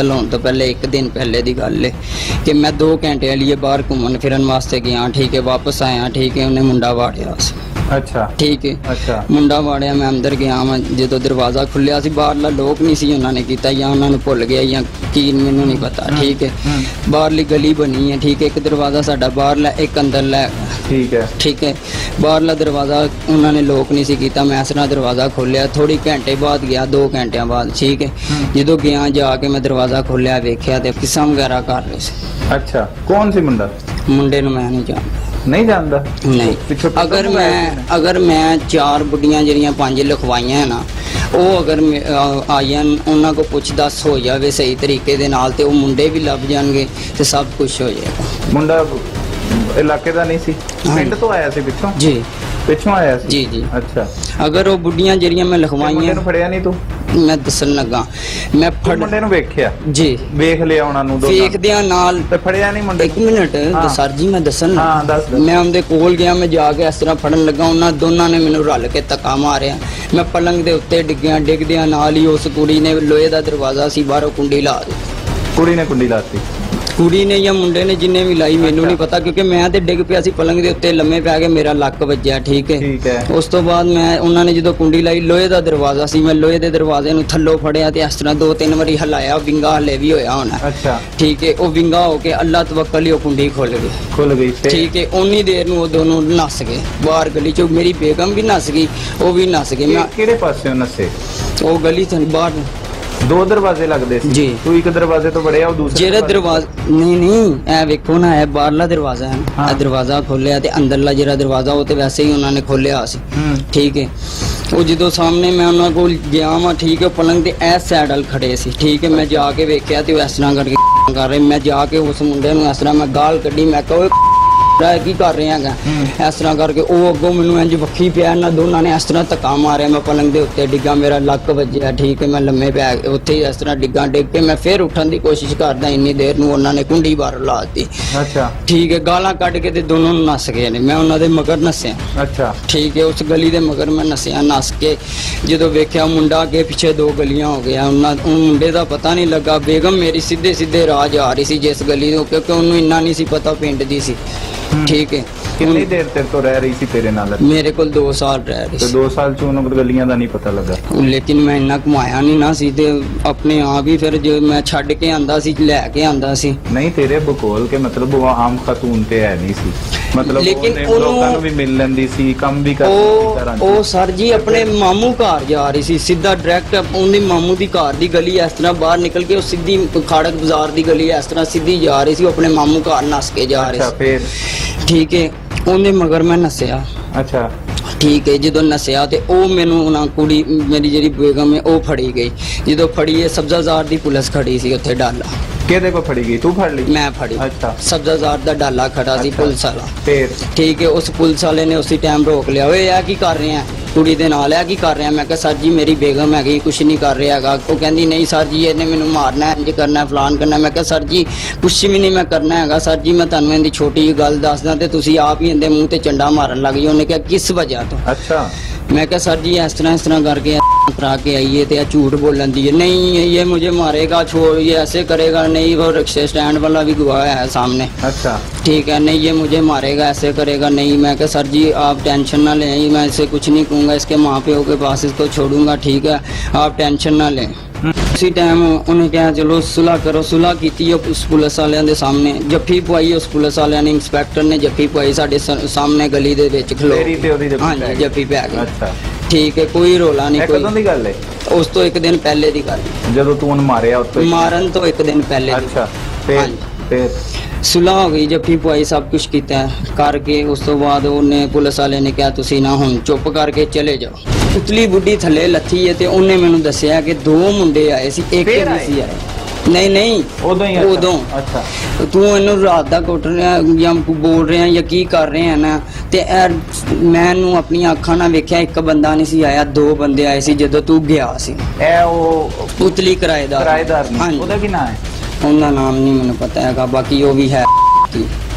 ਲਾਉਣ ਤੋਂ ਪਹਿਲੇ ਇੱਕ ਦਿਨ ਪਹਿਲੇ ਦੀ ਗੱਲ ਹੈ ਕਿ ਮੈਂ 2 ਘੰਟੇ ਲਈ ਬਾਹਰ ਘੁੰਮਣ ਫਿਰਨ ਵਾਸਤੇ ਗਿਆ। ਠੀਕ ਹੈ, ਵਾਪਸ ਆਇਆ। ਠੀਕ ਹੈ, ਉਹਨੇ ਮੁੰਡਾ ਵਾੜਿਆ ਸੀ। ਅੱਛਾ ਠੀਕ ਹੈ, ਅੱਛਾ ਮੁੰਡਾ ਵਾੜਿਆ। ਮੈਂ ਅੰਦਰ ਗਿਆ। ਮੈਂ ਜਦੋਂ ਦਰਵਾਜ਼ਾ ਖੁੱਲਿਆ ਸੀ, ਬਾਹਰਲਾ ਲੋਕ ਨਹੀਂ ਸੀ ਉਹਨਾਂ ਨੇ ਕੀਤਾ, ਜਾਂ ਉਹਨਾਂ ਨੂੰ ਭੁੱਲ ਗਿਆ ਜਾਂ ਕੀ, ਮੈਨੂੰ ਨਹੀਂ ਪਤਾ। ਠੀਕ ਹੈ, ਬਾਹਰਲੀ ਗਲੀ ਬਣੀ ਹੈ। ਠੀਕ ਹੈ, ਇੱਕ ਦਰਵਾਜ਼ਾ ਸਾਡਾ ਬਾਹਰਲਾ, ਇੱਕ ਅੰਦਰਲਾ। ਠੀਕ ਹੈ ਠੀਕ ਹੈ, ਬਾਹਰਲਾ ਦਰਵਾਜ਼ਾ ਉਹਨਾਂ ਨੇ ਲੋਕ ਨਹੀਂ ਸੀ ਕੀਤਾ। ਮੈਂ ਇਸ ਤਰ੍ਹਾਂ ਦਰਵਾਜ਼ਾ ਖੋਲਿਆ। ਥੋੜੀ ਘੰਟੇ ਬਾਅਦ ਗਿਆ, 2 ਘੰਟਿਆਂ ਬਾਅਦ। ਠੀਕ ਹੈ, ਜਦੋਂ ਗਿਆ ਜਾ ਕੇ ਮੈਂ ਦਰਵਾਜ਼ਾ ਖੋਲਿਆ, ਵੇਖਿਆ ਤੇ ਕਿਸਮ ਵਗੈਰਾ ਕਰ ਰਹੇ ਸੀ। ਅੱਛਾ, ਕੌਣ ਸੀ ਮੁੰਡਾ? ਮੁੰਡੇ ਨੂੰ ਮੈਂ ਨਹੀਂ ਜਾਣਦਾ। ਨਹੀਂ ਜਾਣਦਾ? ਨਹੀਂ, ਅਗਰ ਮੈਂ 4 ਬੁੱਢੀਆਂ ਜਿਹੜੀਆਂ 5 ਲਿਖਵਾਈਆਂ ਨਾ, ਉਹ ਅਗਰ ਆਈਆਂ ਉਹਨਾਂ ਕੋ ਪੁੱਛ ਦੱਸ ਹੋ ਜਾਵੇ ਸਹੀ ਤਰੀਕੇ ਦੇ ਨਾਲ, ਤੇ ਉਹ ਮੁੰਡੇ ਵੀ ਲੱਭ ਜਾਣਗੇ ਤੇ ਸਭ ਕੁਝ ਹੋ ਜਾਏਗਾ। ਮੁੰਡਾ ਇਲਾਕੇ ਦਾ ਨਹੀਂ ਸੀ? ਪਿੰਡ ਤੋਂ ਆਇਆ ਸੀ? ਪਿੱਛੋਂ? ਜੀ, ਪਿੱਛੋਂ ਆਇਆ ਸੀ। ਜੀ ਜੀ। ਅੱਛਾ, ਅਗਰ ਉਹ ਬੁੱਢੀਆਂ ਜਿਹੜੀਆਂ ਮੈਂ ਲਿਖਵਾਈਆਂ, ਮੁੰਡੇ ਨੂੰ ਫੜਿਆ ਨਹੀਂ ਤੂੰ? ਮੈਂ ਦੱਸਣ ਲੱਗਾ, ਮੈਂ ਮੁੰਡੇ ਨੂੰ ਵੇਖਿਆ? ਜੀ, ਵੇਖ ਲਿਆ ਉਹਨਾਂ ਨੂੰ? ਵੇਖਦਿਆਂ ਨਾਲ ਤੇ ਫੜਿਆ ਨਹੀਂ ਮੁੰਡੇ? 1 ਮਿੰਟ ਸਰ ਜੀ, ਮੈਂ ਦੱਸਣ ਲੱਗਾ। ਹਾਂ, ਦੱਸ। ਮੈਂ ਉਹਦੇ ਕੋਲ ਗਿਆ, ਮੈਂ ਜਾ ਕੇ ਇਸ ਤਰ੍ਹਾਂ ਫੜਨ ਲੱਗਾ, ਉਹਨਾਂ ਦੋਨਾਂ ਨੇ ਮੈਨੂੰ ਰਲ ਕੇ ਧੱਕਾ ਮਾਰਿਆ। ਮੈਂ ਪਲੰਗ ਦੇ ਉੱਤੇ ਡਿੱਗਿਆ। ਡਿੱਗਦਿਆਂ ਨਾਲ ਹੀ ਉਸ ਕੁੜੀ ਨੇ, ਲੋਹੇ ਦਾ ਦਰਵਾਜ਼ਾ ਸੀ, ਬਾਹਰੋਂ ਕੁੰਡੀ ਲਾ ਦਿੱਤੀ। ਕੁੜੀ ਨੇ ਕੁੰਡੀ ਲਾਤੀ? ਕੁੜੀ ਨੇ ਜਾਂ ਮੁੰਡੇ ਨੇ, ਜਿੰਨੇ ਵੀ ਲਾਈ ਮੈਨੂੰ ਨਹੀਂ ਪਤਾ, ਕਿਉਂਕਿ ਮੈਂ ਤੇ ਡਿੱਗ ਪਿਆ ਸੀ ਪਲੰਗ ਦੇ ਉੱਤੇ, ਲੰਮੇ ਪੈ ਕੇ ਮੇਰਾ ਲੱਕ ਵੱਜਿਆ। ਠੀਕ ਹੈ, ਠੀਕ ਹੈ। ਉਸ ਤੋਂ ਬਾਅਦ ਉਹਨਾਂ ਨੇ ਜਦੋਂ ਕੁੰਡੀ ਲਾਈ, ਲੋਹੇ ਦਾ ਦਰਵਾਜ਼ਾ ਸੀ, ਮੈਂ ਲੋਹੇ ਦੇ ਦਰਵਾਜ਼ੇ ਨੂੰ ਥੱਲੋਂ ਫੜਿਆ ਤੇ ਇਸ ਤਰ੍ਹਾਂ 2-3 ਵਾਰੀ ਹਿਲਾਇਆ। ਵਿੰਗਾ ਹਲੇ ਵੀ ਹੋਇਆ ਹੋਣਾ। ਅੱਛਾ, ਠੀਕ ਹੈ, ਉਹ ਵਿੰਗਾ ਹੋ ਕੇ ਅੱਲਾ ਤਵੱਕਲ ਹੀ ਉਹ ਕੁੰਡੀ ਖੁੱਲ ਗਈ। ਠੀਕ ਹੈ, ਉਨੀ ਦੇਰ ਨੂੰ ਉਹ ਦੋਨੋਂ ਨੱਸ ਗਏ ਬਾਹਰ ਗਲੀ ਚੋਂ। ਮੇਰੀ ਬੇਗਮ ਵੀ ਨੱਸ ਗਈ, ਉਹ ਵੀ ਨੱਸ ਗਏ। ਮੈਂ ਕਿਹੜੇ ਪਾਸੇ ਨੱਸੇ? ਉਹ ਗਲੀ ਤੋਂ ਬਾਹਰ 2 ਦਰਵਾਜ਼ੇ ਲੱਗਦੇ ਸੀ? ਜੀ। ਤੂੰ ਇੱਕ ਦਰਵਾਜ਼ੇ ਤੋਂ ਵੜਿਆ, ਉਹ ਦੂਸਰੇ ਜਿਹੜਾ ਦਰਵਾਜ਼ਾ ਨਹੀਂ, ਇਹ ਵੇਖੋ ਨਾ, ਇਹ ਬਾਹਰਲਾ ਦਰਵਾਜ਼ਾ ਹੈ। ਇਹ ਦਰਵਾਜ਼ਾ ਖੋਲਿਆ ਤੇ ਅੰਦਰਲਾ ਜਿਹੜਾ ਦਰਵਾਜ਼ਾ, ਉਹ ਤੇ ਵੈਸੇ ਹੀ ਉਹਨਾਂ ਨੇ ਖੋਲਿਆ ਸੀ। ਠੀਕ ਹੈ, ਉਹ ਜਦੋਂ ਸਾਹਮਣੇ ਮੈਂ ਉਹਨਾਂ ਕੋਲ ਗਿਆ ਵਾਂ, ਠੀਕ ਹੈ, ਪਲੰਗ ਤੇ ਇਸ ਸਾਈਡ ਵੱਲ ਖੜੇ ਸੀ। ਠੀਕ ਹੈ, ਮੈਂ ਜਾ ਕੇ ਵੇਖਿਆ ਤੇ ਉਹ ਇਸ ਤਰ੍ਹਾਂ ਕਰਕੇ ਕਰ ਰਹੇ। ਮੈਂ ਜਾ ਕੇ ਉਸ ਮੁੰਡੇ ਨੂੰ ਇਸ ਤਰ੍ਹਾਂ ਮੈਂ ਗਾਲ ਕੱਢੀ, ਮੈਂ ਕਿਹਾ ਕੀ ਕਰ ਰਹੇ ਹੈਗਾ ਇਸ ਤਰ੍ਹਾਂ ਕਰਕੇ। ਉਹ ਅੱਗੋਂ ਮੈਨੂੰ ਇੰਜ ਵੱਖੀ ਪਿਆ, ਇਹਨਾਂ ਦੋਨਾਂ ਨੇ ਇਸ ਤਰ੍ਹਾਂ ਧੱਕਾ ਮਾਰਿਆ। ਮੈਂ ਪਲੰਗ ਦੇ ਉੱਤੇ ਡਿੱਗਾ, ਮੇਰਾ ਲੱਕ ਵੱਜਿਆ। ਠੀਕ ਹੈ, ਮੈਂ ਲੰਮੇ ਪੈ ਉੱਥੇ ਹੀ ਇਸ ਤਰ੍ਹਾਂ ਡਿੱਗਾ। ਡਿੱਗ ਕੇ ਮੈਂ ਫਿਰ ਉੱਠਣ ਦੀ ਕੋਸ਼ਿਸ਼ ਕਰਦਾ, ਇੰਨੀ ਦੇਰ ਨੂੰ ਉਹਨਾਂ ਨੇ ਕੁੰਡੀ ਬਾਹਰ ਲਾ ਦਿੱਤੀ। ਅੱਛਾ, ਠੀਕ ਹੈ, ਗਾਲਾਂ ਕੱਢ ਕੇ ਤੇ ਦੋਨੋਂ ਨੱਸ ਗਏ ਨੇ। ਮੈਂ ਉਹਨਾਂ ਦੇ ਮਗਰ ਨੱਸਿਆ। ਅੱਛਾ, ਠੀਕ ਹੈ, ਉਸ ਗਲੀ ਦੇ ਮਗਰ ਮੈਂ ਨੱਸਿਆ। ਨੱਸ ਕੇ ਜਦੋਂ ਵੇਖਿਆ, ਮੁੰਡਾ ਅੱਗੇ ਪਿੱਛੇ 2 ਗਲੀਆਂ ਹੋ ਗਿਆ। ਉਹ ਮੁੰਡੇ ਦਾ ਪਤਾ ਨਹੀਂ ਲੱਗਾ। ਬੇਗਮ ਮੇਰੀ ਸਿੱਧੇ ਰਾਹ ਜਾ ਰਹੀ ਸੀ ਜਿਸ ਗਲੀ ਤੋਂ, ਕਿਉਂਕਿ ਉਹਨੂੰ ਇੰਨਾ ਨਹੀਂ ਸੀ ਪਤਾ ਪਿੰਡ ਦੀ ਸੀ। ਠੀਕ ਹੈ, ਕਿੰਨੀ ਦੇਰ ਤੇਰੇ ਤੋਂ ਰਹਿ ਰਹੀ ਸੀ ਤੇਰੇ ਨਾਲ? ਮੇਰੇ ਕੋਲ 2 ਸਾਲ ਰਹਿ ਰਹੀ ਤੇ ਸੀ। 2 ਸਾਲ ਚ ਉਹਨੂੰ ਗਲੀਆਂ ਦਾ ਨਹੀਂ ਪਤਾ ਲੱਗਾ? ਲੇਕਿਨ ਮੈਂ ਇੰਨਾ ਕਮਾਇਆ ਨਹੀਂ ਨਾ ਸੀ, ਤੇ ਆਪਣੇ ਆਪ ਹੀ ਫਿਰ ਜੋ ਮੈਂ ਛੱਡ ਕੇ ਆਂਦਾ ਸੀ, ਲੈ ਕੇ ਆਂਦਾ ਸੀ। ਨਹੀਂ, ਤੇਰੇ ਬਕੋਲ ਕੇ ਮਤਲਬ ਉਹ ਆਮ ਖਾਤੂਨ ਤੇ ਹੈ ਨਹੀਂ ਸੀ, ਮਤਲਬ ਲੇਕਿਨ ਲੋਕਾਂ ਨੂੰ ਵੀ ਮਿਲ ਲੈਂਦੀ ਸੀ, ਕੰਮ ਵੀ ਕਰਦੀ ਸੀ। ਉਹ ਸਰ ਜੀ ਆਪਣੇ ਮਾਮੂ ਘਰ ਜਾ ਰਹੀ ਸੀ, ਸਿੱਧਾ ਡਾਇਰੈਕਟ ਉਹਦੀ ਮਾਮੂ ਦੀ ਘਰ ਦੀ ਗਲੀ ਇਸ ਤਰ੍ਹਾਂ ਬਾਹਰ ਨਿਕਲ ਕੇ, ਉਹ ਸਿੱਧੀ ਖਾੜਕ ਬਾਜ਼ਾਰ ਦੀ ਗਲੀ ਇਸ ਤਰ੍ਹਾਂ ਸਿੱਧੀ ਜਾ ਰਹੀ ਸੀ। ਉਹ ਆਪਣੇ ਮਾਮੂ ਘਰ ਨੱਸ ਕੇ ਜਾ ਰਹੀ ਸੀ। ਫਿਰ ਠੀਕ ਹੈ, ਉਹਦੇ ਮਗਰ ਮੈਂ ਨੱਸਿਆ। ਅੱਛਾ, ਠੀਕ ਹੈ, ਜਦੋਂ ਨੱਸਿਆ ਤੇ ਉਹ ਮੈਨੂੰ ਉਹਨਾਂ ਕੁੜੀ ਮੇਰੀ ਜਿਹੜੀ ਬੇਗਮ ਹੈ ਉਹ ਫੜੀ ਗਈ। ਜਦੋਂ ਫੜੀ ਹੈ, ਸਬਜ਼ਾਜ਼ਾਰ ਦੀ ਪੁਲਿਸ ਖੜੀ ਸੀ ਉੱਥੇ, ਡਾਲਾ। ਕਿਹਦੇ ਕੋ ਫੜੀ ਗਈ? ਤੂੰ ਫੜ ਲਈ? ਮੈਂ ਫੜੀ। ਅੱਛਾ, ਸਬਜ਼ਾਜ਼ਾਰ ਦਾ ਡਾਲਾ ਖੜਾ ਸੀ, ਪੁਲਿਸ ਵਾਲਾ। ਫਿਰ? ਠੀਕ ਹੈ, ਉਸ ਪੁਲਿਸ ਵਾਲੇ ਨੇ ਉਸੇ ਟਾਈਮ ਰੋਕ ਲਿਆ। ਓਏ ਇਹ ਕੀ ਕਰ ਰਹੇ ਆ ਕੁੜੀ ਦੇ ਨਾਲ? ਇਹ ਕੀ ਕਰ ਰਹੇ ਆ? ਮੈਂ ਕਿਹਾ ਸਰ ਜੀ ਮੇਰੀ ਬੇਗਮ ਹੈਗੀ, ਕੁਛ ਨਹੀਂ ਕਰ ਰਿਹਾ ਹੈਗਾ। ਉਹ ਕਹਿੰਦੀ ਨਹੀਂ ਸਰ ਜੀ, ਇਹਨੇ ਮੈਨੂੰ ਮਾਰਨਾ, ਇੰਜ ਕਰਨਾ, ਫਲਾਨ ਕਰਨਾ। ਮੈਂ ਕਿਹਾ ਸਰ ਜੀ ਕੁਛ ਵੀ ਨਹੀਂ ਮੈਂ ਕਰਨਾ ਹੈਗਾ। ਸਰ ਜੀ ਮੈਂ ਤੁਹਾਨੂੰ ਇਹਦੀ ਛੋਟੀ ਜਿਹੀ ਗੱਲ ਦੱਸਦਾ ਤੇ ਤੁਸੀਂ ਆਪ ਹੀ ਇਹਦੇ ਮੂੰਹ ਤੇ ਚੰਡਾ ਮਾਰਨ ਲੱਗ ਜਾਓ। ਉਹਨੇ ਕਿਹਾ ਕਿਸ ਵਜ੍ਹਾ ਤੋਂ? ਅੱਛਾ, मैं क्या सर जी इस तरह करके करा के आइए तो झूठ बोलन दी है, नहीं ये मुझे मारेगा, छोड़, ये ऐसे करेगा, नहीं वो रिक्शे स्टैंड वाला भी गवाह है सामने। अच्छा, ठीक है, नहीं ये मुझे मारेगा, ऐसे करेगा, नहीं। मैं क्या सर जी आप टेंशन ना लें, मैं इसे कुछ नहीं कहूँगा, इसके माँ प्यो के पास इसको छोड़ूंगा। ठीक है, आप टेंशन ना लें। उसी टाइम उन्हें कहा चलो सुलह करो। सुलह की उस पुलिस वालियां दे सामने जफ्फी पवाई। उस पुलिस वालियां ने, इंस्पैक्टर ने जफ्फी पवाई साडे सामने गली दे विच खलो। हाँ जी, जफ्फी पै गई। अच्छा, ठीक है, कोई रौला नहीं। कदों दी गल है? उस तो 1 दिन पहले दी गल। ਜਦੋਂ ਤੂੰ ਉਹਨੂੰ ਮਾਰਿਆ ਉੱਤੇ? मारन तो 1 दिन पहले। अच्छा, ਫਿਰ? ਸੁਲਾਹ ਹੋ ਗਈ, ਜੱਫੀ ਪਵਾਈ, ਸਭ ਕੁਝ ਕੀਤਾ ਕਰਕੇ। ਉਸ ਤੋਂ ਬਾਅਦ ਉਹਨੇ ਪੁਲਿਸ ਵਾਲੇ ਨੇ ਕਿਹਾ ਤੁਸੀਂ ਨਾ ਹੁਣ ਚੁੱਪ ਕਰਕੇ ਚਲੇ ਜਾਓ। ਉਤਲੀ ਬੁੱਢੀ ਥੱਲੇ ਲੱਥੀ ਹੈ ਤੇ ਉਹਨੇ ਮੈਨੂੰ ਦੱਸਿਆ ਕਿ 2 ਮੁੰਡੇ ਆਏ ਸੀ, ਇੱਕ ਨਹੀਂ ਸੀ ਆਇਆ। ਨਹੀਂ ਉਦੋਂ। ਅੱਛਾ, ਤੂੰ ਇਹਨੂੰ ਰਾਤ ਦਾ ਕੁੱਟ ਰਿਹਾ ਜਾਂ ਬੋਲ ਰਿਹਾ ਜਾਂ ਕੀ ਕਰ ਰਿਹਾ ਨਾ, ਤੇ ਮੈਂ ਇਹਨੂੰ ਆਪਣੀਆਂ ਅੱਖਾਂ ਨਾਲ ਵੇਖਿਆ, ਇੱਕ ਬੰਦਾ ਨਹੀਂ ਸੀ ਆਇਆ, 2 ਬੰਦੇ ਆਏ ਸੀ ਜਦੋਂ ਤੂੰ ਗਿਆ ਸੀ। ਇਹ ਉਹ ਉਤਲੀ ਕਿਰਾਏਦਾਰ ਨੇ? ਉਹਦਾ ਕੀ ਨਾਮ ਹੈ? ਉਹਦਾ ਨਾਮ ਨਹੀਂ ਮੈਨੂੰ ਪਤਾ ਹੈਗਾ, ਬਾਕੀ ਉਹ ਵੀ ਹੈ।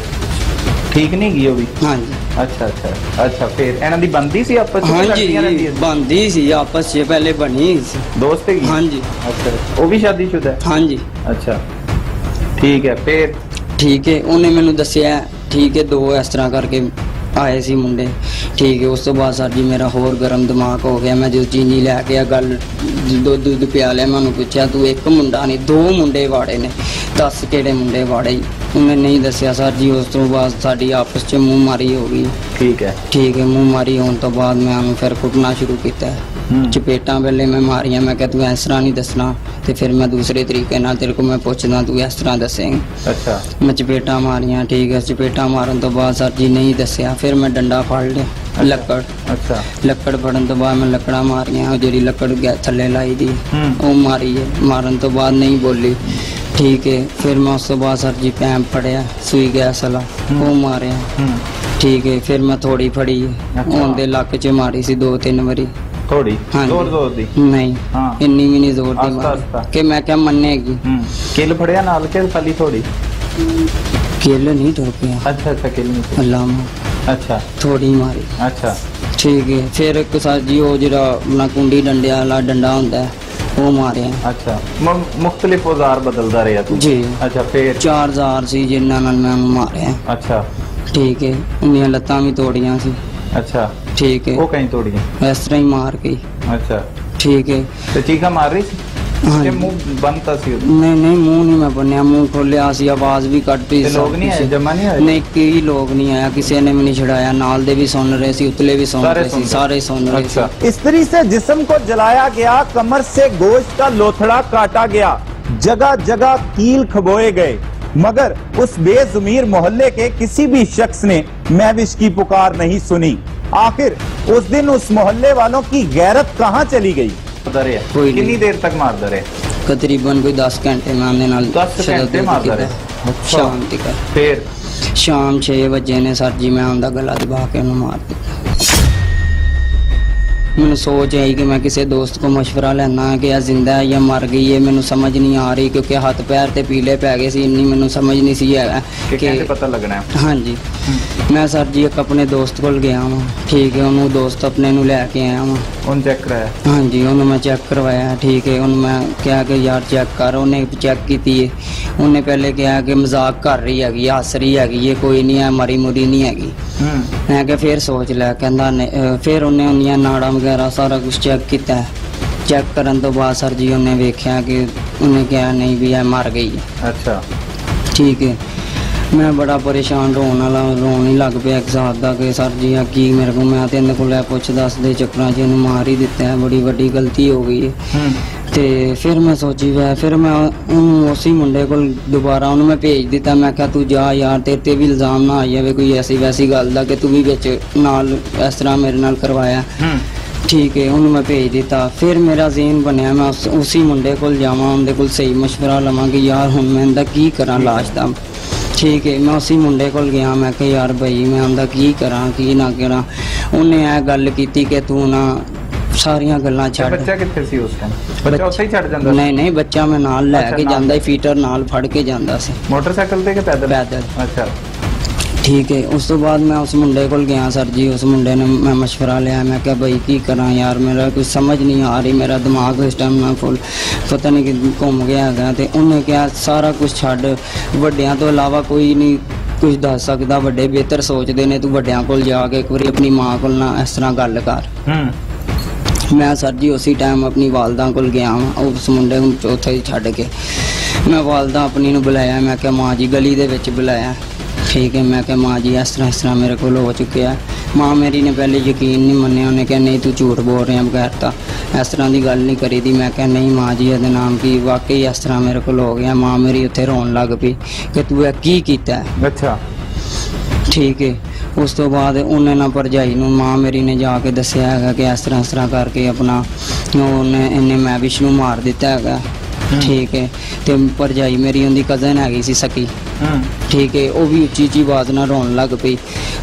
ਠੀਕ ਨਹੀਂ ਗਈ ਉਹ ਵੀ? ਹਾਂਜੀ ਅੱਛਾ ਫਿਰ ਇਹਨਾਂ ਦੀ ਬੰਦੀ ਸੀ ਆਪਸ ਵਿੱਚ? ਲੜਦੀਆਂ ਹਾਂਜੀ ਰਹਿੰਦੀਆਂ ਸੀ? ਬੰਦੀ ਸੀ ਆਪਸ 'ਚ, ਪਹਿਲੇ ਬਣੀ ਸੀ ਦੋਸਤ ਹੈਗੀ? ਹਾਂਜੀ ਅੱਛਾ, ਉਹ ਵੀ ਸ਼ਾਦੀशुदा ਹੈ? ਹਾਂਜੀ ਅੱਛਾ ਠੀਕ ਹੈ ਫਿਰ? ਠੀਕ ਹੈ, ਉਹਨੇ ਮੈਨੂੰ ਦੱਸਿਆ ਠੀਕ ਹੈ, ਦੋ ਇਸ ਤਰ੍ਹਾਂ ਕਰਕੇ ਆਏ ਸੀ ਮੁੰਡੇ। ਠੀਕ ਹੈ, ਉਸ ਤੋਂ ਬਾਅਦ ਸਰ ਜੀ ਮੇਰਾ ਹੋਰ ਗਰਮ ਦਿਮਾਗ ਹੋ ਗਿਆ। ਮੈਂ ਜੋ ਚੀਨੀ ਲੈ ਕੇ ਆ ਗੱਲ ਦੁੱਧ ਪਿਆ ਲਿਆ, ਮੈਂ ਉਹਨੂੰ ਪੁੱਛਿਆ ਤੂੰ ਇੱਕ ਮੁੰਡਾ ਨਹੀਂ ਦੋ ਮੁੰਡੇ ਵਾੜੇ ਨੇ, ਦੱਸ ਕਿਹੜੇ ਮੁੰਡੇ ਵਾੜੇ? ਉਹਨੇ ਨਹੀਂ ਦੱਸਿਆ ਸਰ ਜੀ। ਉਸ ਤੋਂ ਬਾਅਦ ਸਾਡੀ ਆਪਸ 'ਚ ਮੂੰਹ ਮਾਰੀ ਹੋ ਗਈ। ਠੀਕ ਹੈ ਮੂੰਹ ਮਾਰੀ ਹੋਣ ਤੋਂ ਬਾਅਦ ਮੈਂ ਉਹਨੂੰ ਫਿਰ ਕੁੱਟਣਾ ਸ਼ੁਰੂ ਕੀਤਾ। ਚਪੇਟਾਂ ਪਹਿਲੇ ਮੈਂ ਮਾਰੀਆਂ, ਮੈਂ ਕਿਹਾ ਤੂੰ ਇਸ ਤਰ੍ਹਾਂ ਨਹੀਂ ਦੱਸਣਾ, ਤੇ ਫਿਰ ਮੈਂ ਦੂਸਰੇ ਤਰੀਕੇ ਨਾਲ ਤੇਰੇ ਕੋਲ ਮੈਂ ਪੁੱਛਦਾ ਤੂੰ ਇਸ ਤਰ੍ਹਾਂ ਦੱਸੇਂਗੀ। ਅੱਛਾ ਮੈਂ ਚਪੇਟਾਂ ਮਾਰੀਆਂ। ਠੀਕ ਹੈ, ਚਪੇਟਾਂ ਮਾਰਨ ਤੋਂ ਬਾਅਦ ਸਰ ਜੀ ਨਹੀਂ ਦੱਸਿਆ। ਫਿਰ ਮੈਂ ਡੰਡਾ ਫੜ ਲਿਆ, ਲੱਕੜ। ਅੱਛਾ ਲੱਕੜ ਫੜਨ ਤੋਂ ਬਾਅਦ ਮੈਂ ਲੱਕੜਾਂ ਮਾਰੀਆਂ, ਉਹ ਜਿਹੜੀ ਲੱਕੜ ਥੱਲੇ ਲਾਈ ਦੀ ਉਹ ਮਾਰੀ ਹੈ। ਮਾਰਨ ਤੋਂ ਬਾਅਦ ਨਹੀਂ ਬੋਲੀ। ਠੀਕ ਹੈ, ਫਿਰ ਮੈਂ ਉਸ ਤੋਂ ਬਾਅਦ ਸਰ ਜੀ ਪੈਂਪ ਫੜਿਆ, ਸੂਈ ਗੈਸ ਵਾਲਾ, ਉਹ ਮਾਰਿਆ। ਠੀਕ ਹੈ, ਫਿਰ ਮੈਂ ਥੋੜੀ ਫੜੀ, ਉਹਦੇ ਲੱਕ 'ਚ ਮਾਰੀ ਸੀ 2-3 ਵਾਰੀ। ਥੋੜੀ ਹਾਂਜੀ। ਜ਼ੋਰ ਦੀ? ਨਹੀਂ ਹਾਂ। ਇੰਨੀ ਵੀ ਨਹੀਂ ਜ਼ੋਰ ਦੀ ਆਸਤਾ ਮਾਰੀ ਆਸਤਾ? ਕਿ ਮੈਂ ਕਿਹਾ ਮੰਨੇਗੀ। ਕਿੱਲ ਫੜਿਆ ਨਾਲ ਕੇ ਖਾਲੀ ਥੋੜੀ? ਕਿੱਲ ਨਹੀਂ ਟੁਰ ਪਿਆ, ਅੱਛਾ ਕਿੱਲ ਨਹੀਂ? ਅੱਲਾ ਅੱਛਾ ਥੋੜੀ ਮਾਰੀ। ਅੱਛਾ ਠੀਕ ਹੈ, ਫਿਰ ਇੱਕ ਸਰ ਜੀ ਉਹ ਜਿਹੜਾ ਆਪਣਾ ਕੁੰਡੀ ਡੰਡੇ ਵਾਲਾ ਡੰਡਾ ਹੁੰਦਾ ਹੈ, ਉਹ ਮਾਰਿਆ। ਅੱਛਾ ਮੁxtਲਿਫ ਔਜ਼ਾਰ ਬਦਲਦਾ ਰਿਹਾ ਤੂੰ? ਜੀ। ਅੱਛਾ ਫਿਰ? 4000 ਸੀ ਜਿਨ੍ਹਾਂ ਨਾਲ ਮੈਂ ਉਹਨੂੰ ਮਾਰਿਆ। ਅੱਛਾ ਠੀਕ ਹੈ, ਉਹਦੀਆਂ ਲੱਤਾਂ ਵੀ ਤੋੜੀਆਂ ਸੀ। ਅੱਛਾ ਠੀਕ ਹੈ, ਉਹ ਕहीं ਤੋੜੀਆਂ? ਇਸ ਤਰ੍ਹਾਂ ਹੀ ਮਾਰ ਕੇ। ਅੱਛਾ ਠੀਕ ਹੈ। ਤੇ ਚੀਖਾ ਮਾਰ ਰਹੀ ਸੀ ਹਾਂਜੀ। ਕਿ ਮੂੰਹ ਬੰਦ ਤਾਂ ਸੀ? ਨਹੀਂ ਮੂੰਹ ਨਹੀਂ ਮੈਂ ਬੰਨਿਆ, ਮੂੰਹ ਖੋਲਿਆ ਸੀ, ਆਵਾਜ਼ ਵੀ ਕੱਢ ਪਈ। ਤੇ ਲੋਕ ਨਹੀਂ ਆਏ, ਜਮਾ ਨਹੀਂ ਆਏ? ਨਹੀਂ, ਕੋਈ ਲੋਕ ਨਹੀਂ ਆਇਆ, ਕਿਸੇ ਨੇ ਵੀ ਨਹੀਂ ਛਡਾਇਆ। ਨਾਲ ਦੇ ਵੀ ਸੁਣ ਰਹੇ ਸੀ, ਉਤਲੇ ਵੀ ਸੁਣ ਰਹੇ ਸੀ, ਸਾਰੇ ਸੁਣ ਰਹੇ ਸੀ। इस्त्री से जिस्म को जलाया गया, कमर से गोश्त का लोथड़ा काटा गया, जगह जगह कील खबोए गए, मगर उस बेज़मीर मोहल्ले के किसी भी शख्स ने महविश की पुकार नहीं सुनी। आखिर उस दिन उस मोहल्ले वालों की गैरत कहाँ चली गई? कोई कितनी नहीं। देर तक मारता रहे? तकरीबन कोई 10 घंटे मैं ਉਹਦੇ ਨਾਲ 10 ਘੰਟੇ ਮਾਰਦਾ ਰਿਹਾ? ਸ਼ਾਮ ਤੱਕ। ਫਿਰ ਸ਼ਾਮ 6 ਵਜੇ ਨੇ ਸਰ ਜੀ ਮੈਂ ਉਹਦਾ ਗਲਾ ਦਬਾ ਕੇ ਉਹਨੂੰ ਮਾਰ ਦਿੱਤਾ। ਮੈਨੂੰ ਸੋਚ ਆਈ ਕਿ ਮੈਂ ਕਿਸੇ ਦੋਸਤ ਕੋ ਮਸ਼ਵਰਾ ਲੈਣਾ ਕਿ ਇਹ ਜ਼ਿੰਦਾ ਹੈ ਜਾਂ ਮਰ ਗਈ ਹੈ, ਮੈਨੂੰ ਸਮਝ ਨਹੀਂ ਆ ਰਹੀ, ਕਿਉਂਕਿ ਹੱਥ ਪੈਰ ਤੇ ਪੀਲੇ ਪੈ ਗਏ ਸੀ। ਇੰਨੀ ਮੈਨੂੰ ਸਮਝ ਨਹੀਂ ਸੀ ਹੈਗਾ ਕਿ ਕਿਵੇਂ ਪਤਾ ਲੱਗਣਾ ਹੈ? ਹਾਂਜੀ। ਮੈਂ ਸਰ ਜੀ ਇੱਕ ਆਪਣੇ ਦੋਸਤ ਕੋਲ ਗਿਆ ਵਾਂ। ਠੀਕ ਹੈ, ਉਹਨੂੰ ਦੋਸਤ ਆਪਣੇ ਨੂੰ ਲੈ ਕੇ ਆਇਆ ਵਾਂ। ਉਹਨ ਚੈੱਕ ਕਰਾਇਆ? ਹਾਂਜੀ, ਉਹਨੂੰ ਮੈਂ ਚੈੱਕ ਕਰਵਾਇਆ। ਠੀਕ ਹੈ, ਉਹਨੂੰ ਮੈਂ ਕਿਹਾ ਕਿ ਯਾਰ ਚੈੱਕ ਕਰ। ਉਹਨੇ ਚੈੱਕ ਕੀਤੀ ਹੈ। ਉਹਨੇ ਪਹਿਲੇ ਕਿਹਾ ਕਿ ਮਜ਼ਾਕ ਕਰ ਰਹੀ ਹੈਗੀ, ਹੱਸ ਰਹੀ ਹੈਗੀ, ਇਹ ਕੋਈ ਨਹੀਂ ਹੈ, ਮਰੀ ਮੁਰੀ ਨਹੀਂ ਹੈਗੀ। ਮੈਂ ਕਿਹਾ ਫਿਰ ਸੋਚ ਲੈ। ਕਹਿੰਦਾ ਫਿਰ ਉਹਨੇ ਉਹਦੀਆਂ ਨਾੜਾਂ ਵਗੈਰਾ ਸਾਰਾ ਕੁਝ ਚੈੱਕ ਕੀਤਾ। ਚੈੱਕ ਕਰਨ ਤੋਂ ਬਾਅਦ ਸਰ ਜੀ ਉਹਨੇ ਵੇਖਿਆ ਕਿ ਉਹਨੇ ਕਿਹਾ ਨਹੀਂ ਵੀ ਇਹ ਮਰ ਗਈ ਹੈ। ਅੱਛਾ ਠੀਕ ਹੈ, ਮੈਂ ਬੜਾ ਪਰੇਸ਼ਾਨ, ਰੋਣ ਹੀ ਲੱਗ ਪਿਆ ਇੱਕ ਸਾਥ ਦਾ ਕਿ ਸਰ ਜੀ ਆ ਕੀ ਮੇਰੇ ਕੋਲ, ਮੈਂ ਤੇ ਇਹਨੇ ਕੋਲ ਲੈ ਪੁੱਛ ਦੱਸ ਦੇ ਚੱਕਰਾਂ 'ਚ ਇਹਨੂੰ ਮਾਰ ਹੀ ਦਿੱਤਾ ਹੈ, ਬੜੀ ਵੱਡੀ ਗਲਤੀ ਹੋ ਗਈ ਹੈ। ਤੇ ਫਿਰ ਮੈਂ ਸੋਚੀ ਫਿਰ ਮੈਂ ਉਹਨੂੰ ਉਸੇ ਮੁੰਡੇ ਕੋਲ ਦੁਬਾਰਾ ਉਹਨੂੰ ਮੈਂ ਭੇਜ ਦਿੱਤਾ। ਮੈਂ ਕਿਹਾ ਤੂੰ ਜਾ ਯਾਰ, ਤੇਰੇ ਤੇ ਵੀ ਇਲਜ਼ਾਮ ਨਾ ਆ ਜਾਵੇ ਕੋਈ ਐਸੀ ਵੈਸੀ ਗੱਲ ਦਾ ਕਿ ਤੂੰ ਵੀ ਵਿੱਚ ਨਾਲ ਇਸ ਤਰ੍ਹਾਂ ਮੇਰੇ ਨਾਲ ਕਰਵਾਇਆ। ਠੀਕ ਹੈ, ਉਹਨੂੰ ਮੈਂ ਭੇਜ ਦਿੱਤਾ। ਫਿਰ ਮੇਰਾ ਜ਼ੇਨ ਬਣਿਆ ਮੈਂ ਉਸੇ ਮੁੰਡੇ ਕੋਲ ਜਾਵਾਂ, ਉਹਦੇ ਕੋਲ ਸਹੀ ਮਸ਼ਵਰਾ ਲਵਾਂ ਕਿ ਯਾਰ ਹੁਣ ਮੈਂ ਇਹਦਾ ਕੀ ਕਰਾਂ ਲਾਸ਼ ਦਾ। ਠੀਕ ਹੈ, ਮੈਂ ਉਸੇ ਮੁੰਡੇ ਕੋਲ ਗਿਆ। ਮੈਂ ਕਿਹਾ ਯਾਰ ਭਾਈ ਮੈਂ ਉਹਦਾ ਕੀ ਕਰਾਂ ਕੀ ਨਾ ਕਰਾਂ। ਉਹਨੇ ਇਹ ਗੱਲ ਕੀਤੀ ਕਿ ਤੂੰ ਨਾ ਸਾਰੀਆਂ ਗੱਲਾਂ ਛੱਡ। ਬੱਚਾ ਕਿੱਥੇ ਸੀ ਉਸ ਟਾਈਮ? ਬੱਚਾ ਉੱਥੇ ਹੀ ਛੱਡ ਜਾਂਦਾ? ਨਹੀਂ, ਬੱਚਾ ਮੈਂ ਨਾਲ ਲੈ ਕੇ ਜਾਂਦਾ, ਫੀਟਰ ਨਾਲ ਫੜ ਕੇ ਜਾਂਦਾ ਸੀ। ਮੋਟਰਸਾਈਕਲ ਤੇ ਕਿ ਪੈਦਲ? ਪੈਦਲ। ਅੱਛਾ ਠੀਕ ਹੈ, ਉਸ ਤੋਂ ਬਾਅਦ ਮੈਂ ਉਸ ਮੁੰਡੇ ਕੋਲ ਗਿਆ ਸਰ ਜੀ। ਉਸ ਮੁੰਡੇ ਨੇ ਮੈਂ ਮਸ਼ਵਰਾ ਲਿਆ। ਮੈਂ ਕਿਹਾ ਭਾਈ ਕੀ ਕਰਾਂ ਯਾਰ, ਮੇਰਾ ਕੁਝ ਸਮਝ ਨਹੀਂ ਆ ਰਹੀ, ਮੇਰਾ ਦਿਮਾਗ ਇਸ ਟਾਈਮ ਨਾਲ ਫੁੱਲ ਪਤਾ ਨਹੀਂ ਕਿ ਘੁੰਮ ਗਿਆ ਹੈਗਾ। ਤੇ ਉਹਨੇ ਕਿਹਾ ਸਾਰਾ ਕੁਝ ਛੱਡ, ਵੱਡਿਆਂ ਤੋਂ ਇਲਾਵਾ ਕੋਈ ਨਹੀਂ ਕੁਝ ਦੱਸ ਸਕਦਾ, ਵੱਡੇ ਬਿਹਤਰ ਸੋਚਦੇ ਨੇ, ਤੂੰ ਵੱਡਿਆਂ ਕੋਲ ਜਾ ਕੇ ਇੱਕ ਵਾਰੀ ਆਪਣੀ ਮਾਂ ਕੋਲ ਨਾ ਇਸ ਤਰ੍ਹਾਂ ਗੱਲ ਕਰ। ਮੈਂ ਸਰ ਜੀ ਉਸੇ ਟਾਈਮ ਆਪਣੀ ਵਾਲਦਾ ਕੋਲ ਗਿਆ ਉਸ ਮੁੰਡੇ ਨੂੰ ਉੱਥੇ ਹੀ ਛੱਡ ਕੇ। ਮੈਂ ਵਾਲਦਾ ਆਪਣੀ ਨੂੰ ਬੁਲਾਇਆ। ਮੈਂ ਕਿਹਾ ਮਾਂ ਜੀ, ਗਲੀ ਦੇ ਵਿੱਚ ਬੁਲਾਇਆ। ਠੀਕ ਹੈ, ਮੈਂ ਕਿਹਾ ਮਾਂ ਜੀ ਇਸ ਤਰ੍ਹਾਂ ਮੇਰੇ ਕੋਲ ਹੋ ਚੁੱਕਿਆ। ਮਾਂ ਮੇਰੀ ਨੇ ਪਹਿਲੇ ਯਕੀਨ ਨਹੀਂ ਮੰਨਿਆ। ਉਹਨੇ ਕਿਹਾ ਨਹੀਂ ਤੂੰ ਝੂਠ ਬੋਲ ਰਿਹਾ ਬਗੈਰ ਤਾਂ ਇਸ ਤਰ੍ਹਾਂ ਦੀ ਗੱਲ ਨਹੀਂ ਕਰੀਦੀ। ਮੈਂ ਕਿਹਾ ਨਹੀਂ ਮਾਂ ਜੀ, ਇਹਦੇ ਨਾਮ ਕੀ, ਵਾਕਈ ਇਸ ਤਰ੍ਹਾਂ ਮੇਰੇ ਕੋਲ ਹੋ ਗਿਆ। ਮਾਂ ਮੇਰੀ ਉੱਥੇ ਰੋਣ ਲੱਗ ਪਈ ਕਿ ਤੂੰ ਇਹ ਕੀ ਕੀਤਾ। ਅੱਛਾ ਠੀਕ ਹੈ, ਉਸ ਤੋਂ ਬਾਅਦ ਉਹਨੇ ਨਾ ਭਰਜਾਈ ਨੂੰ, ਮਾਂ ਮੇਰੀ ਨੇ ਜਾ ਕੇ ਦੱਸਿਆ ਹੈਗਾ ਕਿ ਇਸ ਤਰ੍ਹਾਂ ਕਰਕੇ ਆਪਣਾ ਇਹਨੇ ਮੈਵਿਸ਼ ਨੂੰ ਮਾਰ ਦਿੱਤਾ ਹੈਗਾ। ਠੀਕ ਹੈ, ਤੇ ਭਰਜਾਈ ਮੇਰੀ ਉਹਦੀ ਕਜ਼ਨ ਹੈਗੀ ਸੀ ਸਕੀ। ਠੀਕ ਹੈ, ਉਹ ਵੀ ਉੱਚੀ ਆਵਾਜ਼ ਨਾਲ ਰੋਣ ਲੱਗ ਪਈ।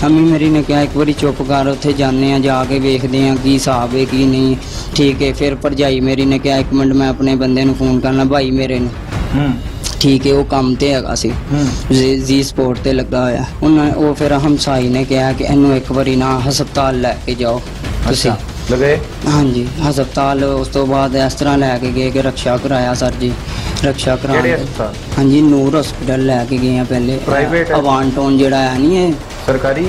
ਅੰਮੀ ਮੇਰੀ ਨੇ ਕਿਹਾ ਇੱਕ ਵਾਰੀ ਚੁੱਪ ਕਰ, ਉੱਥੇ ਜਾਂਦੇ ਆ, ਜਾ ਕੇ ਵੇਖਦੇ ਆ ਕੀ ਹਿਸਾਬ ਹੈ ਕੀ ਨਹੀਂ। ਠੀਕ ਹੈ, ਫਿਰ ਭਰਜਾਈ ਮੇਰੀ ਨੇ ਕਿਹਾ ਇੱਕ ਮਿੰਟ ਮੈਂ ਆਪਣੇ ਬੰਦੇ ਨੂੰ ਫੋਨ ਕਰਨਾ, ਭਾਈ ਮੇਰੇ ਨੂੰ। ਠੀਕ ਹੈ, ਉਹ ਕੰਮ ਤੇ ਹੈਗਾ ਸੀ, ਜੀ ਸਪੋਰਟ ਤੇ ਲੱਗਾ ਹੋਇਆ। ਉਹ ਫਿਰ ਹਮਸਾਈ ਨੇ ਕਿਹਾ ਕਿ ਇਹਨੂੰ ਇੱਕ ਵਾਰੀ ਨਾ ਹਸਪਤਾਲ ਲੈ ਕੇ ਜਾਓ ਤੁਸੀਂ। ਲਗੇ ਹਾਂਜੀ, ਹਸਪਤਾਲ ਉਸ ਤੋਂ ਬਾਅਦ ਇਸ ਤਰ੍ਹਾਂ ਲੈ ਕੇ ਗਏ ਕਿ ਰਕਸ਼ਾ ਕਰਾਇਆ ਸਰ ਜੀ, ਰਕਸ਼ਾ ਕਰਾ ਕਿਹੜੇ ਹਸਪਤਾਲ? ਹਾਂਜੀ, ਨੂਰ ਹਸਪੀਟਲ ਲੈ ਕੇ ਗਏ ਆ ਪਹਿਲੇ। Private ਹੈ? ਅਵਾਨਟੋਨ ਜਿਹੜਾ ਹੈ ਨਹੀਂ ਹੈ, ਸਰਕਾਰੀ?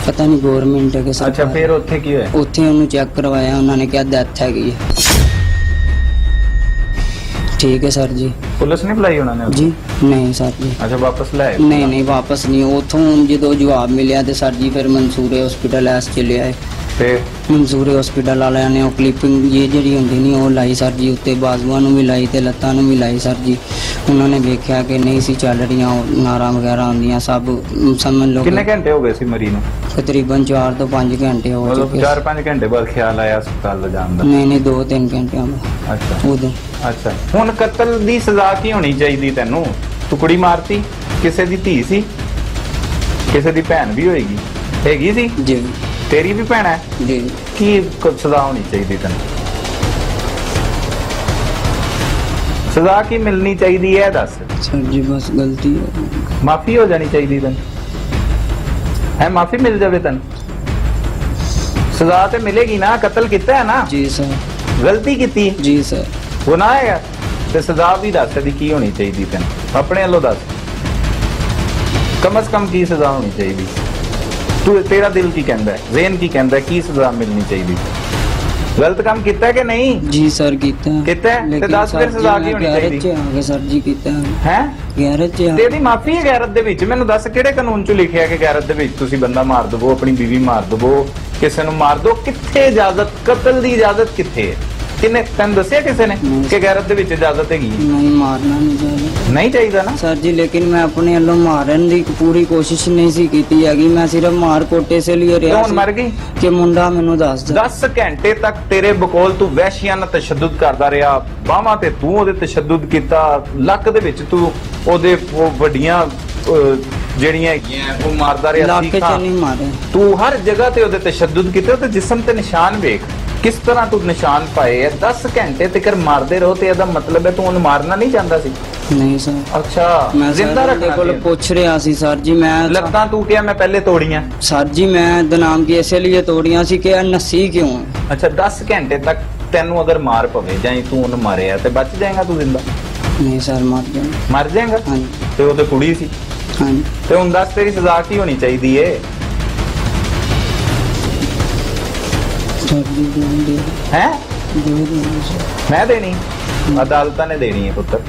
ਪਤਾ ਨਹੀਂ ਗਵਰਨਮੈਂਟ ਹੈ ਕਿ ਅੱਛਾ, ਸਰਕਾਰੀ। ਫਿਰ ਉੱਥੇ ਕੀ ਹੋਇਆ? ਉੱਥੇ ਉਹਨੂੰ ਚੈੱਕ ਕਰਵਾਇਆ, ਉਹਨਾਂ ਨੇ ਕਿਹਾ ਡੈਥ ਹੈਗੀ ਹੈ। ਠੀਕ ਹੈ ਸਰ ਜੀ। ਪੁਲਿਸ ਨਹੀਂ ਬੁਲਾਈ ਉਹਨਾਂ ਨੇ? ਜੀ ਨਹੀਂ ਸਰ ਜੀ। ਅੱਛਾ, ਵਾਪਸ ਲੈ ਆਏ? ਨਹੀਂ ਵਾਪਸ ਨਹੀਂ। ਉਥੋਂ ਜਦੋਂ ਜਵਾਬ ਮਿਲਿਆ ਤੇ ਸਰ ਜੀ ਫਿਰ ਮਨਸੂਰੇ ਹਸਪੀਟਲ ਐਸ ਚਲੇ ਆਏ। ਫਿਰ ਮਨਸੂਰੇ ਹਸਪੀਟਲ ਵਾਲਿਆਂ ਨੇ ਉਹ ਕਲਿੱਪਿੰਗ ਜਿਹੜੀ ਹੁੰਦੀ ਨਹੀਂ ਉਹ ਲਾਈ ਸਰ ਜੀ, ਉੱਤੇ ਬਾਜ਼ੂਆਂ ਨੂੰ ਵੀ ਲਾਈ ਤੇ ਲੱਤਾਂ ਨੂੰ ਵੀ ਲਾਈ ਸਰ ਜੀ। ਉਹਨਾਂ ਨੇ ਵੇਖਿਆ ਕਿ ਨਹੀਂ ਸੀ ਚੱਲ ਰਹੀਆਂ, ਉਹ ਨਾੜਾਂ ਵਗੈਰਾ ਹੁੰਦੀਆਂ ਸਭ, ਸਮਝ ਲਓ ਕਿੰਨੇ ਘੰਟੇ ਹੋ ਗਏ ਸੀ ਮਰੀ ਨੂੰ? ਤਕਰੀਬਨ 4 ਤੋਂ 5 ਘੰਟੇ ਹੋ ਮਤਲਬ ਚੁੱਕੇ। 4-5 ਘੰਟੇ ਬਾਅਦ ਖਿਆਲ ਆਇਆ ਹਸਪਤਾਲ ਲਿਜਾਣ ਦਾ? ਨਹੀਂ 2-3 ਘੰਟਿਆਂ ਬਾਅਦ ਅੱਛਾ ਉਦੋਂ। ਅੱਛਾ, ਹੁਣ ਕਤਲ ਦੀ ਸਜ਼ਾ ਕੀ ਹੋਣੀ ਚਾਹੀਦੀ ਤੈਨੂੰ? ਤੂੰ ਕੁੜੀ ਮਾਰਤੀ, ਕਿਸੇ ਦੀ ਧੀ ਸੀ, ਕਿਸੇ ਦੀ ਭੈਣ ਵੀ ਹੋਏਗੀ, ਹੈਗੀ ਸੀ, ਜੀ ਤੇਰੀ ਵੀ ਭੈਣ ਹੈ, ਜੀ। ਕੀ ਸਜ਼ਾ ਹੋਣੀ ਚਾਹੀਦੀ ਤੈਨੂੰ? ਸਜ਼ਾ ਕੀ ਮਿਲਣੀ ਚਾਹੀਦੀ ਹੈ ਦੱਸ? ਸਰ ਜੀ ਬਸ ਗਲਤੀ ਹੋ ਗਈ। ਮਾਫੀ ਹੋ ਜਾਣੀ ਚਾਹੀਦੀ ਤੈਨੂੰ, ਹੈ ਮਾਫੀ ਮਿਲ ਜਾਵੇ ਤੈਨੂੰ, ਸਜ਼ਾ ਤੇ ਮਿਲੇਗੀ ਨਾ। ਕਤਲ ਕੀਤਾ ਹੈ ਨਾ, ਜੀ ਸਰ। ਗਲਤੀ ਕੀਤੀ, ਜੀ ਸਰ। ਗੁਨਾਹ ਹੈ, ਤੇ ਸਜ਼ਾ ਵੀ ਦੱਸ ਦੀ ਕੀ ਹੋਣੀ ਚਾਹੀਦੀ ਤੈਨੂੰ, ਆਪਣੇ ਵੱਲੋਂ ਦੱਸ। ਕਮ ਸੇ ਕਮ ਕੀ ਸਜ਼ਾ ਹੋਣੀ ਚਾਹੀਦੀ? ਤੂੰ, ਤੇਰਾ ਦਿਲ ਕੀ ਕਹਿੰਦਾ ਹੈ, ਜ਼ੇਨ ਕੀ ਕਹਿੰਦਾ ਹੈ, ਕੀ ਸਜ਼ਾ ਮਿਲਣੀ ਚਾਹੀਦੀ? ਗਲਤ ਕੰਮ ਕੀਤਾ ਕਿ ਨਹੀਂ? ਜੀ ਸਰ ਕੀਤਾ ਕੀਤਾ ਹੈ? ਤੇ ਦੱਸ ਫਿਰ ਸਜ਼ਾ ਕੀ ਹੋਣੀ ਚਾਹੀਦੀ? ਗੈਰੇਜ 'ਚ ਆ ਗਏ ਸਰ ਜੀ ਕੀਤਾ ਹੈ ਗੈਰੇਜ 'ਚ ਆ। ਤੇਰੀ ਮਾਫੀ ਹੈ ਗੈਰਤ ਦੇ ਵਿੱਚ? ਮੈਨੂੰ ਦੱਸ ਕਿਹੜੇ ਕਾਨੂੰਨ 'ਚ ਲਿਖਿਆ ਕਿ ਗੈਰਤ ਦੇ ਵਿੱਚ ਤੁਸੀਂ ਬੰਦਾ ਮਾਰ ਦਵੋ, ਆਪਣੀ ਬੀਵੀ ਮਾਰ ਦਵੋ, ਕਿਸੇ ਨੂੰ ਮਾਰ ਦੋ? ਕਿੱਥੇ ਇਜਾਜ਼ਤ, ਕਤਲ ਦੀ ਇਜਾਜ਼ਤ ਕਿੱਥੇ ਹੈ? ਕਿੰਨੇ ਤੈਨੂੰ ਦੱਸਿਆ ਕਿਸੇ ਨੇ ਕਿ ਗੈਰਤ ਦੇ ਵਿੱਚ ਇਜਾਜ਼ਤ ਹੈਗੀ? ਨਹੀਂ ਮਾਰਨਾ ਨਹੀਂ ਚਾਹੀਦਾ ਨਹੀਂ ਚਾਹੀਦਾ ਨਾ ਸਰ ਜੀ, ਲੇਕਿਨ ਮੈਂ ਆਪਣੇ ਵੱਲੋਂ ਮਾਰਨ ਦੀ ਪੂਰੀ ਕੋਸ਼ਿਸ਼ ਨਹੀਂ ਸੀ ਕੀਤੀ ਹੈਗੀ। ਮੈਂ ਸਿਰਫ ਮਾਰ ਕੋਟੇ ਸੇ ਲਈ ਰਿਹਾ ਕੌਣ ਮਰ ਗਈ? ਕਿ ਮੁੰਡਾ ਮੈਨੂੰ ਦੱਸਦਾ 10 ਘੰਟੇ ਤੱਕ ਤੇਰੇ ਬਕੌਲ ਤੂੰ ਵਹਿਸ਼ੀਆਨਾ ਤਸ਼ੱਦਦ ਕਰਦਾ ਰਿਹਾ, ਬਾਹਾਂ ਤੇ ਤੂੰ ਉਹਦੇ ਤਸ਼ੱਦਦ ਕੀਤਾ, ਲੱਕ ਦੇ ਵਿੱਚ ਤੂੰ ਉਹਦੇ ਉਹ ਵੱਡੀਆਂ ਜਿਹੜੀਆਂ ਹੈਗੀਆਂ ਉਹ ਮਾਰਦਾ ਰਿਹਾ, ਇਲਾਕੇ 'ਚ ਸੀਖਾਂ। ਨਹੀਂ ਮਾਰੇ। ਤੂੰ ਹਰ ਜਗ੍ਹਾ ਤੇ ਉਹਦੇ ਤਸ਼ੱਦਦ ਕੀਤੇ, ਉਹਦੇ ਜਿਸਮ ਤੇ ਨਿਸ਼ਾਨ ਵੇਖ ਕਿਸ ਤਰ੍ਹਾਂ ਤੂੰ ਨਿਸ਼ਾਨ ਪਾਏ ਐ। 10 ਘੰਟੇ ਤੱਕ ਮਾਰਦੇ ਰਹੋ ਤੇ ਇਹਦਾ ਮਤਲਬ ਹੈ ਤੂੰ ਉਹਨੂੰ ਮਾਰਨਾ ਨਹੀਂ ਚਾਹੁੰਦਾ ਸੀ? ਨਹੀਂ ਸਰ। ਅੱਛਾ, ਮੈਂ ਜ਼ਿੰਦਾ ਸਰ ਦੇ ਕੋਲ ਰੱਖਣਾ ਪੁੱਛ ਰਿਹਾ ਸੀ ਸਰ ਜੀ। ਮੈਂ ਲੱਤਾਂ ਤੂੰ ਕਿਹਾ ਮੈਂ ਪਹਿਲੇ ਤੋੜੀਆਂ? ਸਰ ਜੀ ਮੈਂ ਦਨਾਮ ਕੀ ਇਸੇ ਲਈ ਤੋੜੀਆਂ ਸੀ ਕਿ ਇਹ ਨਸੀ ਕਿਉਂ ਹੈ। ਅੱਛਾ, 10 ਘੰਟੇ ਤੱਕ ਤੈਨੂੰ ਅਗਰ ਮਾਰ ਪਵੇ ਜਾਂ ਤੂੰ ਉਹਨੂੰ ਮਾਰਿਆ ਤੇ ਬਚ ਜਾਏਗਾ ਤੂੰ ਜ਼ਿੰਦਾ? ਨਹੀਂ ਸਰ ਮਰ ਜਾਣਾ। ਮਰ ਜਾਏਗਾ? ਹਾਂਜੀ ਤੇ ਉਹ ਤੇ ਕੁੜੀ ਸੀ। ਹਾਂਜੀ। ਤੇ ਹੁਣ ਦੱਸ ਤੇਰੀ ਸਜ਼ਾ ਕੀ ਹੋਣੀ ਚਾਹੀਦੀ ਏ? ਸਰ ਜੀ ਦੇ ਹੈ ਸਰ। ਮੈਂ ਦੇਣੀ? ਅਦਾਲਤਾਂ ਨੇ ਦੇਣੀ ਹੈ ਪੁੱਤਰ,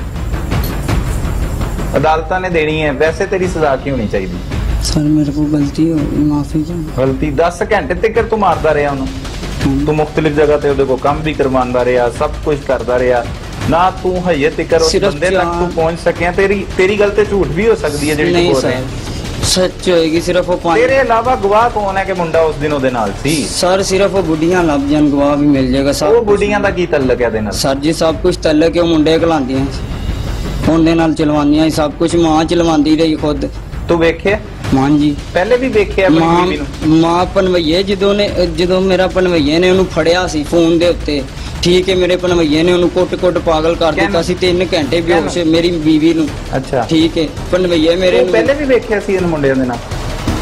ਅਦਾਲਤਾਂ ਨੇ ਦੇਣੀ ਹੈ। ਵੈਸੇ ਤੇਰੀ ਸਜ਼ਾ ਕੀ ਹੋਣੀ ਚਾਹੀਦੀ? ਸਰ ਮੇਰੇ ਕੋਲ ਗਲਤੀ ਹੋ ਗਈ, ਮਾਫੀ ਚਾਹੁੰਦਾ। ਗਲਤੀ 10 ਘੰਟੇ ਤੱਕ ਤੂੰ ਮਾਰਦਾ ਰਿਹਾ ਉਹਨੂੰ, ਤੂੰ ਮੁਖਤਲਿਫ ਜਗ੍ਹਾ ਤੇ ਉਹਦੇ ਕੋਲ ਕੰਮ ਵੀ ਕਰਵਾਉਂਦਾ ਰਿਹਾ, ਸਭ ਕੁਝ ਕਰਦਾ ਰਿਹਾ ਨਾ, ਤੂੰ ਹਜੇ ਤੱਕ ਉਸ ਸਿਰਫ ਬੰਦੇ ਤੱਕ ਤੂੰ ਪਹੁੰਚ ਸਕਿਆ। ਤੇਰੀ ਗੱਲ ਤੇ ਝੂਠ ਵੀ ਹੋ ਸਕਦੀ ਹੈ ਜਿਹੜੀ ਤੂੰ ਨਹੀਂ ਬੋਲ ਸਰ, ਰਿਹਾ। ਸੱਚ ਹੋਏਗੀ। ਸਿਰਫ ਉਹ ਤੇਰੇ ਇਲਾਵਾ ਗਵਾਹ ਕੌਣ ਹੈ ਕਿ ਮੁੰਡਾ ਉਸ ਦਿਨ ਉਹਦੇ ਨਾਲ ਸੀ? ਸਰ ਸਿਰਫ ਉਹ ਬੁੱਢੀਆਂ ਲੱਭ ਜਾਣ, ਗਵਾਹ ਵੀ ਮਿਲ ਜਾਏਗਾ ਸਭ ਉਹ ਕੁਛ। ਬੁੱਢੀਆਂ ਦਾ ਕੀ ਤਲਕ ਹੈ ਇਹਦੇ ਨਾਲ? ਸਰ ਜੀ ਸਭ ਕੁਝ ਤੱਲੇ ਕਿ ਉਹ ਮੁੰਡੇ ਘਲਾਉਂਦੀਆਂ ਸੀ, ਮੁੰਡੇ ਨਾਲ ਚਲਵਾਉਂਦੀਆਂ ਸੀ ਸਭ ਕੁਝ। ਮਾਂ ਚਲਵਾਉਂਦੀ ਰਹੀ ਖੁਦ। ਤੂੰ ਵੇਖਿਆ? ਮਾਂ ਜੀ ਪਹਿਲੇ ਵੀ ਵੇਖਿਆ ਆਪਣੀ ਬੀਵੀ ਨੂੰ? ਮਾਂ ਪਨਵਈਏ ਜਦੋਂ ਮੇਰਾ ਪਨਵਈਏ ਨੇ ਉਹਨੂੰ ਫੜਿਆ ਸੀ ਫੋਨ ਦੇ ਉੱਤੇ, ਠੀਕ ਹੈ, ਮੇਰੇ ਪਨਵਈਏ ਨੇ ਉਹਨੂੰ ਕੁੱਟ ਪਾਗਲ ਕਰ ਦਿੱਤਾ ਸੀ 3 ਘੰਟੇ ਬੇਹੋਸ਼ ਮੇਰੀ ਬੀਵੀ ਨੂੰ। ਅੱਛਾ, ਠੀਕ ਹੈ, ਪਨਵਈਏ ਮੇਰੇ ਤੂੰ ਪਹਿਲੇ ਵੀ ਵੇਖਿਆ ਸੀ ਇਹਨੂੰ ਮੁੰਡਿਆਂ ਦੇ ਨਾਲ?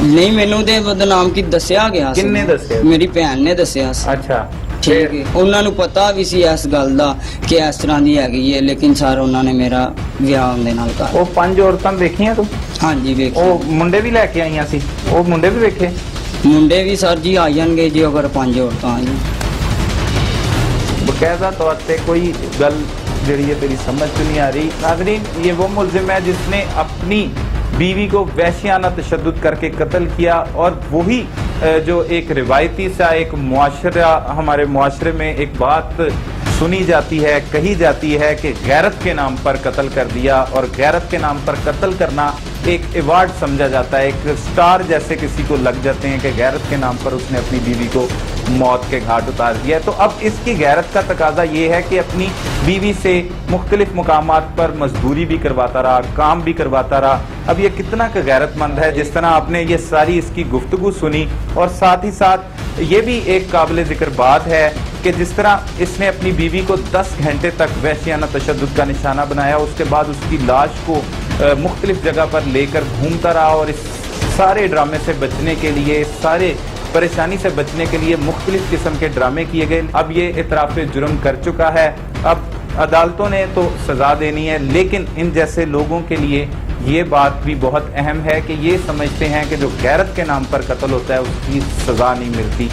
ਨਹੀਂ, ਮੈਨੂੰ ਤੇ ਬਦਨਾਮ ਕੀ ਦੱਸਿਆ ਗਿਆ ਸੀ। ਕਿੰਨੇ ਦੱਸਿਆ? ਮੇਰੀ ਭੈਣ ਨੇ ਦੱਸਿਆ ਸੀ। ਅੱਛਾ, ਠੀਕ ਹੈ, ਉਹਨਾਂ ਨੂੰ ਪਤਾ ਵੀ ਸੀ ਇਸ ਗੱਲ ਦਾ ਕਿ ਇਸ ਤਰ੍ਹਾਂ ਦੀ ਹੈਗੀ ਹੈ, ਲੇਕਿਨ ਸਰ ਉਹਨਾਂ ਨੇ ਮੇਰਾ ਵਿਆਹ ਉਹਦੇ ਨਾਲ ਕਰ। ਉਹ 5 ਔਰਤਾਂ ਵੇਖੀਆਂ ਤੂੰ? ਹਾਂਜੀ ਵੇਖੀ। ਉਹ ਮੁੰਡੇ ਵੀ ਲੈ ਕੇ ਆਈਆਂ ਸੀ? ਉਹ ਮੁੰਡੇ ਵੀ ਵੇਖੇ? ਮੁੰਡੇ ਵੀ ਸਰ ਜੀ ਆ ਜਾਣਗੇ ਜੀ ਅਗਰ 5 ਔਰਤਾਂ ਆਈਆਂ। बकायदा तौर पे कोई गल जड़ी है तेरी समझ तो नहीं आ रही। नाज़रीन, ये वो मुल्ज़िम है जिसने अपनी बीवी को वहशियाना तशद्दुद करके कत्ल किया, और वही जो एक रिवायती सा एक मुआशरा, हमारे मुआशरे में एक बात सुनी जाती है, कही जाती है कि गैरत के नाम पर कत्ल कर दिया, और गैरत के नाम पर कत्ल करना एक अवार्ड समझा जाता है, एक स्टार जैसे किसी को लग जाते हैं कि गैरत के नाम पर उसने अपनी बीवी को मौत के घाट उतार दिया। तो अब इसकी गैरत का तकाजा ये है कि अपनी बीवी से मुख्तलिफ मुकामात पर मजदूरी भी करवाता रहा, काम भी करवाता रहा। अब ये कितना का गैरतमंद है जिस तरह आपने ये सारी इसकी गुफ्तगू सुनी, और साथ ही साथ ये भी एक काबिल जिक्र बात है کہ جس طرح اس نے اپنی بیوی کو 10 گھنٹے تک وحشیانہ تشدد کا نشانہ بنایا، اس کے بعد اس کی لاش کو مختلف جگہ پر لے کر گھومتا رہا، اور اس سارے ڈرامے سے بچنے کے لیے، سارے پریشانی سے بچنے کے لیے مختلف قسم کے ڈرامے کیے گئے۔ اب یہ اعتراف جرم کر چکا ہے، اب عدالتوں نے تو سزا دینی ہے، لیکن ان جیسے لوگوں کے لیے یہ بات بھی بہت اہم ہے کہ یہ سمجھتے ہیں کہ جو غیرت کے نام پر قتل ہوتا ہے اس کی سزا نہیں ملتی۔